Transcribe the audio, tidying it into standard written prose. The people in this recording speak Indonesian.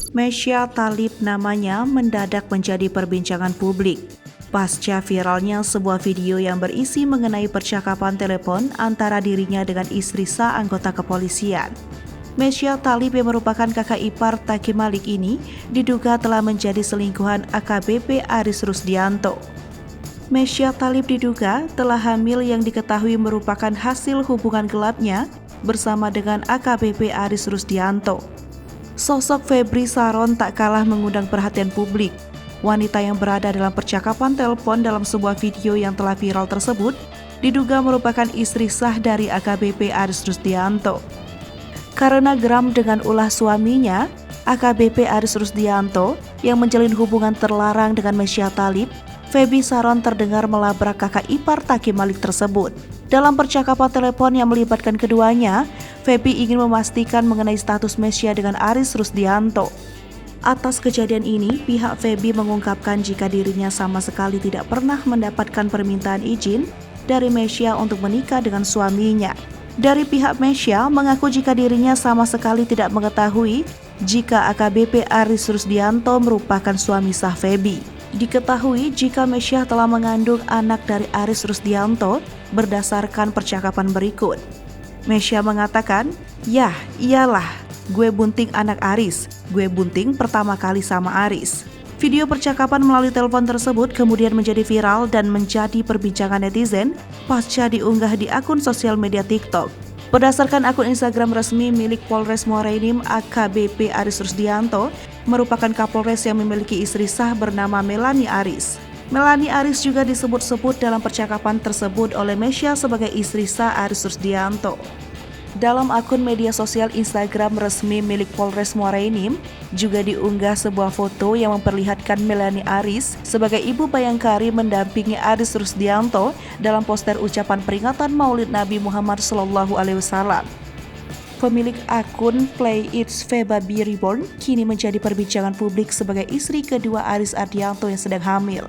Mesya Thalib namanya mendadak menjadi perbincangan publik pasca viralnya sebuah video yang berisi mengenai percakapan telepon antara dirinya dengan istri sah anggota kepolisian. Mesya Thalib yang merupakan kakak ipar Taqi Malik ini diduga telah menjadi selingkuhan AKBP Aris Rusdianto. Mesya Thalib diduga telah hamil yang diketahui merupakan hasil hubungan gelapnya bersama dengan AKBP Aris Rusdianto. Sosok Febri Saron tak kalah mengundang perhatian publik. Wanita yang berada dalam percakapan telepon dalam sebuah video yang telah viral tersebut diduga merupakan istri sah dari AKBP Aris Rusdianto. Karena geram dengan ulah suaminya, AKBP Aris Rusdianto yang menjalin hubungan terlarang dengan Mesya Thalib, Febri Saron terdengar melabrak kakak ipar Taqi Malik tersebut. Dalam percakapan telepon yang melibatkan keduanya, Feby ingin memastikan mengenai status Mesya dengan Aris Rusdianto. Atas kejadian ini, pihak Feby mengungkapkan jika dirinya sama sekali tidak pernah mendapatkan permintaan izin dari Mesya untuk menikah dengan suaminya. Dari pihak Mesya mengaku jika dirinya sama sekali tidak mengetahui jika AKBP Aris Rusdianto merupakan suami sah Feby. Diketahui jika Mesya telah mengandung anak dari Aris Rusdianto berdasarkan percakapan berikut. Mesya mengatakan, "Yah, iyalah, gue bunting anak Aris, gue bunting pertama kali sama Aris." Video percakapan melalui telepon tersebut kemudian menjadi viral dan menjadi perbincangan netizen pasca diunggah di akun sosial media TikTok. Berdasarkan akun Instagram resmi milik Polres Muara Enim, AKBP Aris Rusdianto merupakan Kapolres yang memiliki istri sah bernama Melanie Aris. Melanie Aris juga disebut-sebut dalam percakapan tersebut oleh Mesya sebagai istri sah Aris Rusdianto. Dalam akun media sosial Instagram resmi milik Polres Muara Enim juga diunggah sebuah foto yang memperlihatkan Melanie Aris sebagai ibu Bayangkari mendampingi Aris Rusdianto dalam poster ucapan peringatan Maulid Nabi Muhammad SAW. Pemilik akun Play It's Feba Be Reborn kini menjadi perbincangan publik sebagai istri kedua Aris Ardianto yang sedang hamil.